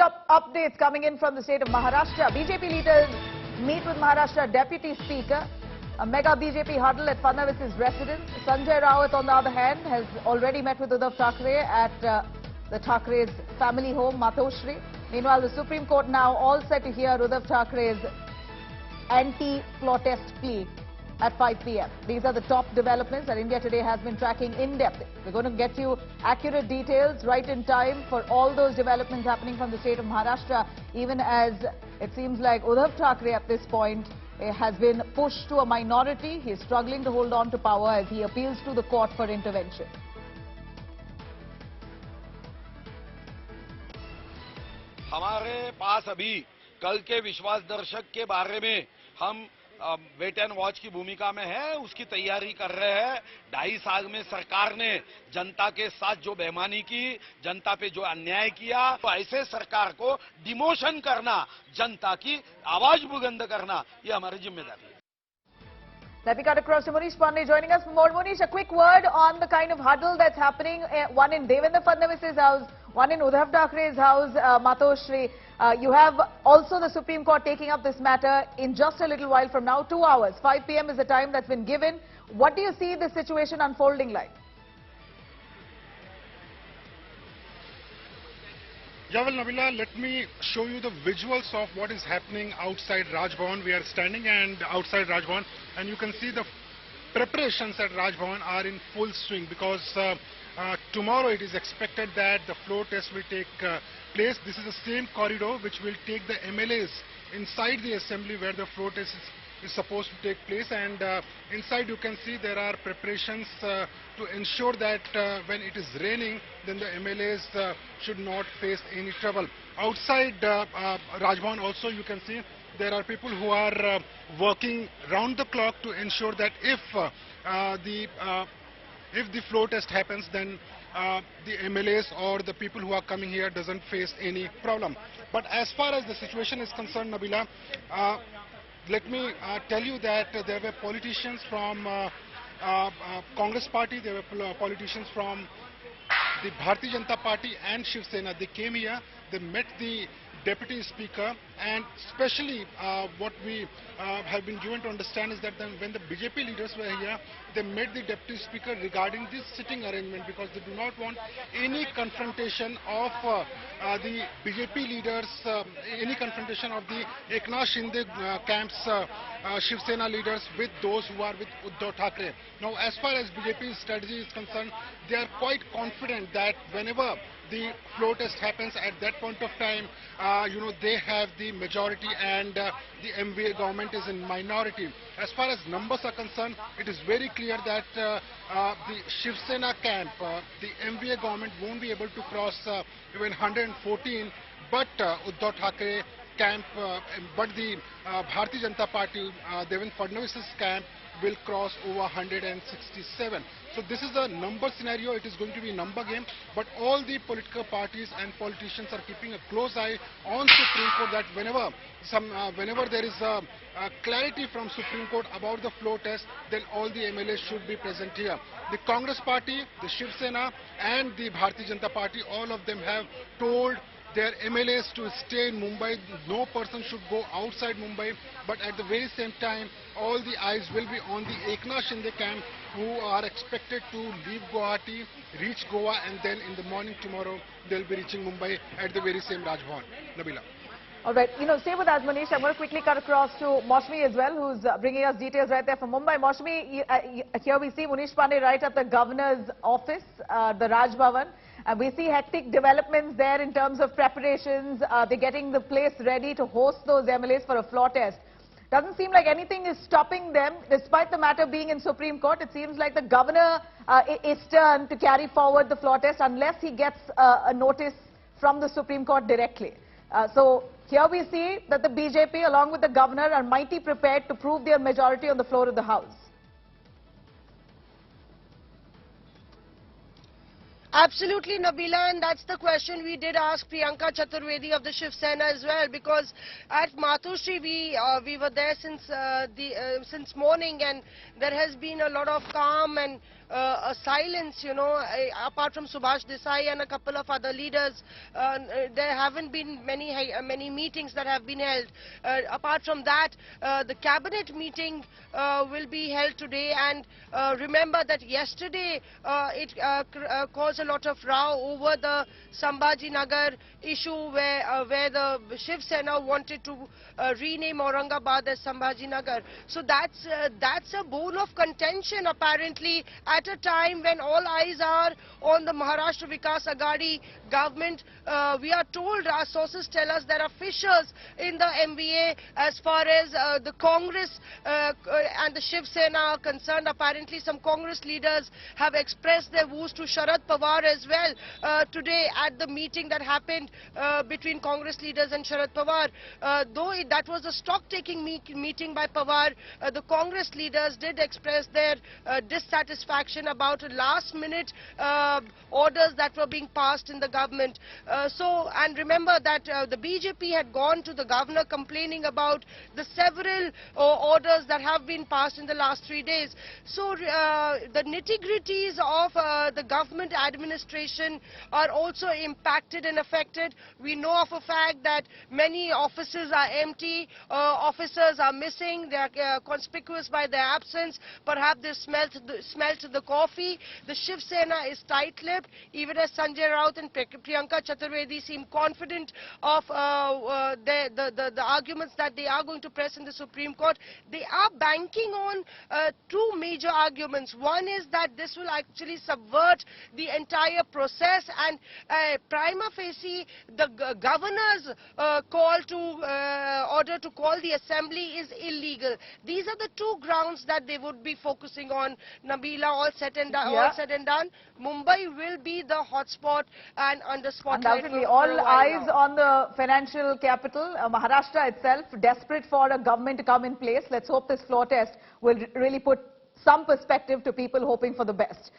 top updates coming in from the state of Maharashtra. BJP leaders meet with Maharashtra Deputy Speaker. A mega BJP huddle at Fadnavis's residence. Sanjay Rawat, on the other hand, has already met with Uddhav Thackeray at the Thackeray's family home, Matoshri. Meanwhile, the Supreme Court now all set to hear Uddhav Thackeray's anti-protest plea at 5 p.m. These are the top developments that India Today has been tracking in depth. We're going to get you accurate details right in time for all those developments happening from the state of Maharashtra, even as it seems like Uddhav Thackeray at this point has been pushed to a minority. He is struggling to hold on to power as he appeals to the court for intervention. हमारे पास अभी कल के विश्वास दर्शक के बारे में हम वेट एंड वॉच की भूमिका में है, उसकी तैयारी कर रहे हैं। 2.5 साल में सरकार ने जनता के साथ जो बेईमानी की, जनता पे जो अन्याय किया, तो ऐसे सरकार को डिमोशन करना, जनता की आवाज बुलंद करना, ये हमारी जिम्मेदारी है। Let me cut across to Munish Pandey joining us for more. Munish, a quick word on the kind of huddle that's happening, one in Devendra Fadnavis's house, one in Uddhav Thackeray's house, Matoshri. You have also the Supreme Court taking up this matter in just a little while from now, 2 hours. 5 p.m. is the time that's been given. What do you see the situation unfolding like? Yeah, well, Nabila, let me show you the visuals of what is happening outside Raj Bhavan. We are standing outside Raj Bhavan, and you can see the preparations at Raj Bhavan are in full swing because tomorrow it is expected that the floor test will take place. This is the same corridor which will take the MLAs inside the assembly where the floor test is supposed to take place, and inside you can see there are preparations to ensure that when it is raining, then the MLAs should not face any trouble. Outside Raj Bhavan also you can see there are people who are working round the clock to ensure that if the floor test happens, then the MLAs or the people who are coming here doesn't face any problem. But as far as the situation is concerned, Nabila, let me tell you that there were politicians from Congress party, there were politicians from the Bharatiya Janata Party and Shiv Sena. They came here, they met the Deputy Speaker, and especially what we have been given to understand is that when the BJP leaders were here, they met the Deputy Speaker regarding this sitting arrangement because they do not want any confrontation of the BJP leaders, any confrontation of the Eknath Shinde camp's Shiv Sena leaders with those who are with Uddhav Thackeray. Now, as far as BJP's strategy is concerned, they are quite confident that whenever the floor test happens, at that point of time, they have the majority and the MVA government is in minority. As far as numbers are concerned, it is very clear that the Shiv Sena camp, the MVA government won't be able to cross even 114, but Uddhav Thackeray camp, but the Bharatiya Janata Party, Devendra Fadnavis's camp will cross over 167. So this is a number scenario. It is going to be a number game, but all the political parties and politicians are keeping a close eye on Supreme Court that whenever there is a clarity from Supreme Court about the floor test, then all the MLAs should be present here. The Congress party, the Shiv Sena and the Bharatiya Janata Party, all of them have told their MLAs to stay in Mumbai. No person should go outside Mumbai. But at the very same time, all the eyes will be on the Eknath Shinde camp, who are expected to leave Guwahati, reach Goa, and then in the morning tomorrow, they'll be reaching Mumbai at the very same Raj Bhavan. Nabila. All right, stay with us, Manish. I'm going to quickly cut across to Moshmi as well, who's bringing us details right there from Mumbai. Moshmi, here we see Munish Pandey right at the governor's office, the Raj Bhavan. We see hectic developments there in terms of preparations. They're getting the place ready to host those MLAs for a floor test. Doesn't seem like anything is stopping them, despite the matter being in Supreme Court. It seems like the governor is turned to carry forward the floor test unless he gets a notice from the Supreme Court directly. So here we see that the BJP, along with the governor, are mighty prepared to prove their majority on the floor of the House. Absolutely, Nabila, and that's the question we did ask Priyanka Chaturvedi of the Shiv Sena as well, because at Matoshri we were there since morning, and there has been a lot of calm and a silence, you know, apart from Subhash Desai and a couple of other leaders. There haven't been many meetings that have been held. Apart from that, the cabinet meeting will be held today, and remember that yesterday it caused a lot of row over the Sambhaji Nagar issue where the Shiv Sena wanted to rename Aurangabad as Sambhaji Nagar. So that's a bone of contention apparently at a time when all eyes are on the Maharashtra Govt government. We are told, our sources tell us, there are fissures in the MVA as far as the Congress and the Shiv Sena are concerned. Apparently some Congress leaders have expressed their views to Sharad Pawar as well today at the meeting that happened between Congress leaders and Sharad Pawar. Though that was a stock-taking meeting by Pawar, the Congress leaders did express their dissatisfaction about last-minute orders that were being passed in the government. And remember that the BJP had gone to the governor complaining about the several orders that have been passed in the last 3 days. So the nitty-gritties of the government administration are also impacted and affected. We know of a fact that many offices are empty, officers are missing, they are conspicuous by their absence. Perhaps they smelt the coffee. The Shiv Sena is tight-lipped, even as Sanjay Raut and Priyanka Chaturvedi seem confident of the arguments that they are going to press in the Supreme Court. They are banking on two major arguments. One is that this will actually subvert the entire process, and prima facie the governor's order to call the assembly is illegal. These are the two grounds that they would be focusing on. Nabila, all said and done, Mumbai will be the hotspot and under spotlight. Undoubtedly, all eyes on the financial capital, Maharashtra itself, desperate for a government to come in place. Let's hope this floor test will really put some perspective to people hoping for the best.